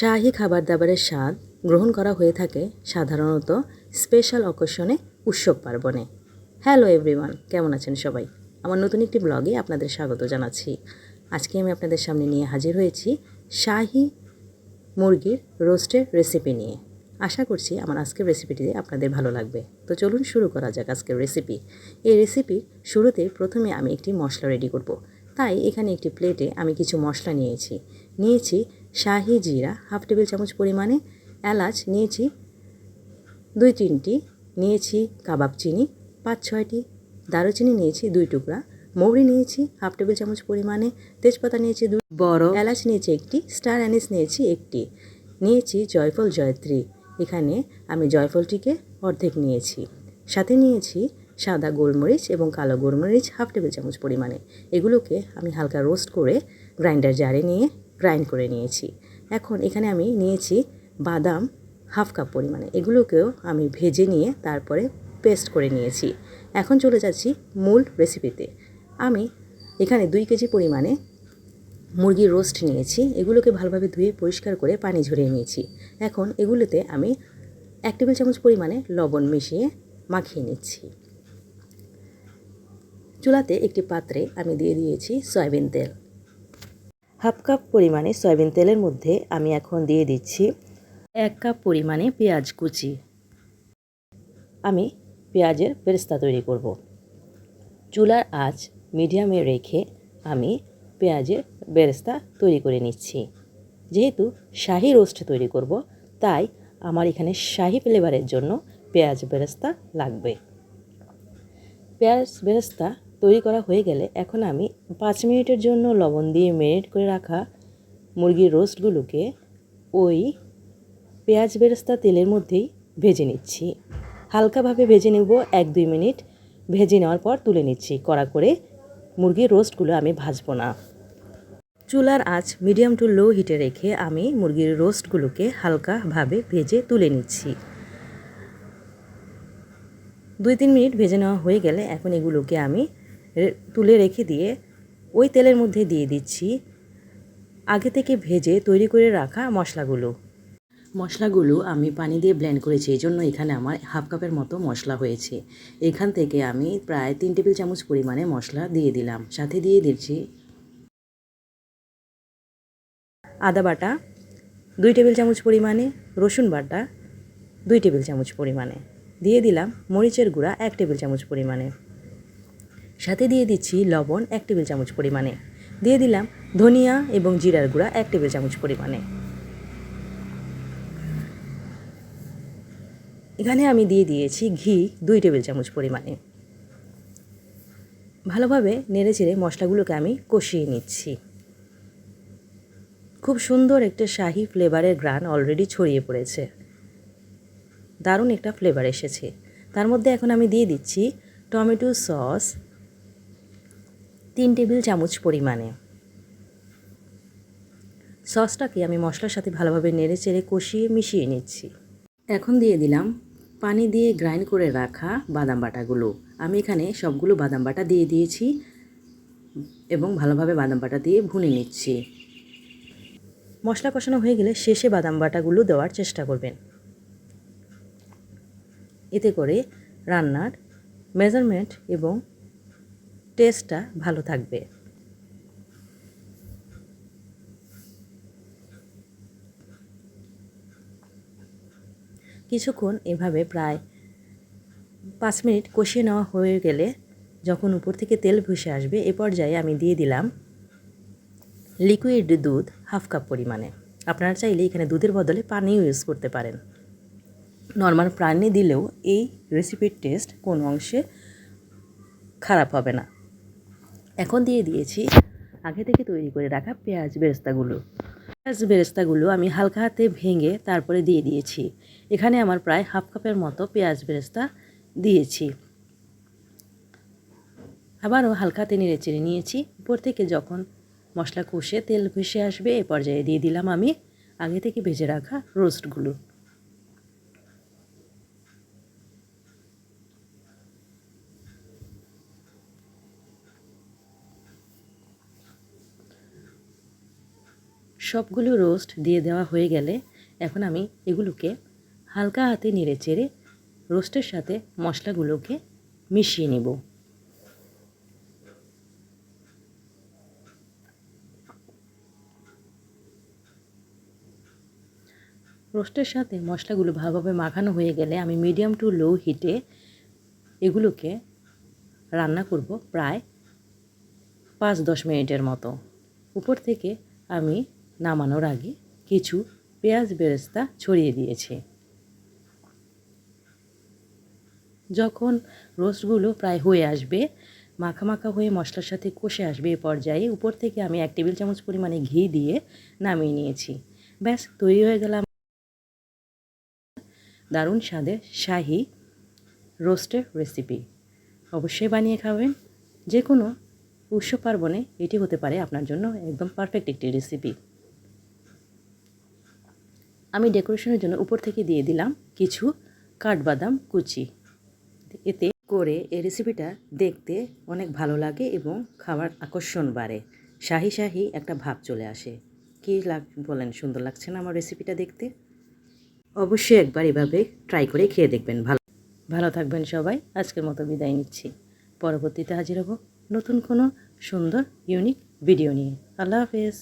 শাহী খাবার-দাবারের স্বাদ গ্রহণ করা হয়ে থাকে সাধারণত স্পেশাল অকেশনে, উৎসব পার্বণে। হ্যালো এভরিওয়ান, কেমন আছেন সবাই? আমার নতুন একটি ব্লগে আপনাদের স্বাগত জানাচ্ছি। আজকে আমি আপনাদের সামনে নিয়ে হাজির হয়েছি শাহী মুরগির রোস্টের রেসিপি নিয়ে। আশা করছি আমার আজকের রেসিপিটি আপনাদের ভালো লাগবে। তো চলুন শুরু করা যাক আজকের রেসিপি। এই রেসিপির শুরুতে প্রথমে আমি একটি মশলা রেডি করব। তাই এখানে একটি প্লেটে আমি কিছু মশলা নিয়েছি শাহী জিরা হাফ টেবিল চামচ পরিমাণে, এলাচ নিয়েছি 2-3টি, নিয়েছি কাবাব চিনি 5-6টি, দারুচিনি নিয়েছি 2 টুকরা, মৌরি নিয়েছি হাফ টেবিল চামচ পরিমাণে, তেজপাতা নিয়েছি 2 বড় এলাচ নিয়েছি 1টি, স্টার অ্যানিস নিয়েছি 1টি, নিয়েছি জয়ফল জয়ত্রী। এখানে আমি জয়ফলটিকে অর্ধেক নিয়েছি। সাথে নিয়েছি সাদা গোলমরিচ এবং কালো গোলমরিচ হাফ টেবিল চামচ পরিমাণে। এগুলোকে আমি হালকা রোস্ট করে গ্রাইন্ডার জারে নিয়ে গ্রাইন্ড করে নিয়েছি। এখন এখানে আমি নিয়েছি বাদাম হাফ কাপ পরিমাণে। এগুলোকেও আমি ভেজে নিয়ে তারপরে পেস্ট করে নিয়েছি। এখন চলে যাচ্ছি মূল রেসিপিতে। আমি এখানে 2 কেজি পরিমাণে মুরগির রোস্ট নিয়েছি। এগুলোকে ভালোভাবে ধুয়ে পরিষ্কার করে পানি ঝরিয়ে নিয়েছি। এখন এগুলোতে আমি 1 টেবিল চামচ পরিমাণে লবণ মিশিয়ে মাখিয়ে নিচ্ছি। চুলাতে একটি পাত্রে আমি দিয়ে দিয়েছি সয়াবিন তেল। হাফ কাপ পরিমাণে সয়াবিন তেলের মধ্যে আমি এখন দিয়ে দিচ্ছি 1 কাপ পরিমাণে পেঁয়াজ কুচি। আমি পেঁয়াজের বেরেস্তা তৈরি করব। চুলার আঁচ মিডিয়ামে রেখে আমি পেঁয়াজের বেরেস্তা তৈরি করে নিচ্ছি। যেহেতু শাহী রোস্ট তৈরি করব, তাই আমার এখানে শাহী ফ্লেভারের জন্য পেঁয়াজ বেরেস্তা লাগবে। পেঁয়াজ বেরেস্তা তৈরি করা হয়ে গেলে এখন আমি 5 মিনিটের জন্য লবণ দিয়ে ম্যারিনেট করে রাখা মুরগির রোস্টগুলোকে ওই পেঁয়াজ বেরেস্তা তেলের মধ্যেই ভেজে নিচ্ছি। হালকাভাবে ভেজে নেব, 1-2 মিনিট ভেজে নেওয়ার পর তুলে নিচ্ছি। কড়া করে মুরগির রোস্টগুলো আমি ভাজবো না। চুলার আঁচ মিডিয়াম টু লো হিটে রেখে আমি মুরগির রোস্টগুলোকে হালকাভাবে ভেজে তুলে নিচ্ছি। 2-3 মিনিট ভেজে নেওয়া হয়ে গেলে এখন এগুলোকে আমি তুলে রেখে দিয়ে ওই তেলের মধ্যে দিয়ে দিচ্ছি আগে থেকে ভেজে তৈরি করে রাখা মশলাগুলো আমি পানি দিয়ে ব্লেন্ড করেছি, এই জন্য এখানে আমার হাফ কাপের মতো মশলা হয়েছে। এখান থেকে আমি প্রায় 3 টেবিল চামচ পরিমাণে মশলা দিয়ে দিলাম। সাথে দিয়ে দিচ্ছি আদা বাটা 2 টেবিল চামচ পরিমাণে, রসুন বাটা 2 টেবিল চামচ পরিমাণে, দিয়ে দিলাম মরিচের গুঁড়া 1 টেবিল চামচ পরিমাণে, সাথে দিয়ে দিচ্ছি লবণ 1 টেবিল চামচ পরিমাণে, দিয়ে দিলাম ধনিয়া এবং জিরার গুঁড়া 1 টেবিল চামচ পরিমাণে। এখানে আমি দিয়ে দিয়েছি ঘি 2 টেবিল চামচ পরিমাণে। ভালোভাবে নেড়েচেড়ে মশলাগুলোকে আমি কষিয়ে নিচ্ছি। খুব সুন্দর একটা শাহী ফ্লেভারের গ্রান অলরেডি ছড়িয়ে পড়েছে, দারুণ একটা ফ্লেভার এসেছে। তার মধ্যে এখন আমি দিয়ে দিচ্ছি টমেটো সস 3 টেবিল চামচ পরিমাণে। সসটাকে আমি মশলার সাথে ভালোভাবে নেড়েচেড়ে কষিয়ে মিশিয়ে নিচ্ছি। এখন দিয়ে দিলাম পানি দিয়ে গ্রাইন্ড করে রাখা বাদাম বাটাগুলো। আমি এখানে সবগুলো বাদাম বাটা দিয়ে দিয়েছি এবং ভালোভাবে বাদাম বাটা দিয়ে ভুনে নিচ্ছি। মশলা কষানো হয়ে গেলে শেষে বাদাম বাটাগুলো দেওয়ার চেষ্টা করবেন। এতে করে রান্নার মেজারমেন্ট এবং টেস্টটা ভালো থাকবে। কিছুক্ষণ এভাবে প্রায় 5 মিনিট কষিয়ে নেওয়া হয়ে গেলে যখন উপর থেকে তেল ভেসে আসবে, এ পর্যায়ে আমি দিয়ে দিলাম লিকুইড দুধ হাফ কাপ পরিমাণে। আপনারা চাইলে এখানে দুধের বদলে পানিও ইউজ করতে পারেন। নর্মাল পানি দিলেও এই রেসিপির টেস্ট কোনো অংশে খারাপ হবে না। এখন দিয়ে দিয়েছি আগে থেকে তৈরি করে রাখা পেঁয়াজ বেরেস্তাগুলো আমি হালকা হাতে ভেঙে তারপরে দিয়ে দিয়েছি। এখানে আমার প্রায় হাফ কাপের মতো পেঁয়াজ বেরেস্তা দিয়েছি। আবারও হালকা হাতে নেড়েচেড়ে নিয়েছি। উপর থেকে যখন মশলা কষে তেল ভেসে আসবে, এ পর্যায়ে দিয়ে দিলাম আমি আগে থেকে ভেজে রাখা রোস্টগুলো। সবগুলো রোস্ট দিয়ে দেওয়া হয়ে গেলে এখন আমি এগুলোকে হালকা হাতে নেড়ে চেড়ে রোস্টের সাথে মশলাগুলোকে মিশিয়ে নেব। রোস্টের সাথে মশলাগুলো ভালোভাবে মাখানো হয়ে গেলে আমি মিডিয়াম টু লো হিটে এগুলোকে রান্না করব প্রায় 5-10 মিনিটের মতো। উপর থেকে আমি নামানোর আগে কিছু পেঁয়াজ বেরেস্তা ছড়িয়ে দিয়েছি। যখন রোস্টগুলো প্রায় হয়ে আসবে, মাখা মাখা হয়ে মশলার সাথে কষে আসবে, এ পর্যায়ে উপর থেকে আমি 1 টেবিল চামচ পরিমাণে ঘি দিয়ে নামিয়ে নিয়েছি। ব্যাস তৈরি হয়ে গেল দারুণ স্বাদের শাহী রোস্টের রেসিপি। অবশ্যই বানিয়ে খাবেন। যে কোনো উৎসব পার্বণে এটি হতে পারে আপনার জন্য একদম পারফেক্ট একটি রেসিপি। আমি ডেকোরেশনের জন্য উপর থেকে দিয়ে দিলাম কিছু কাঠবাদাম কুচি। এতে করে এই রেসিপিটা দেখতে অনেক ভালো লাগে এবং খাবার আকর্ষণ বাড়ে, শাহি শাহি একটা ভাব চলে আসে। কী বলেন, সুন্দর লাগছে না আমার রেসিপিটা দেখতে? অবশ্যই একবার এভাবে ট্রাই করে খেয়ে দেখবেন। ভালো থাকবেন সবাই। আজকের মতো বিদায় নিচ্ছি। পরবর্তীতে হাজির হব নতুন কোনো সুন্দর ইউনিক ভিডিও নিয়ে। আল্লাহ হাফেজ।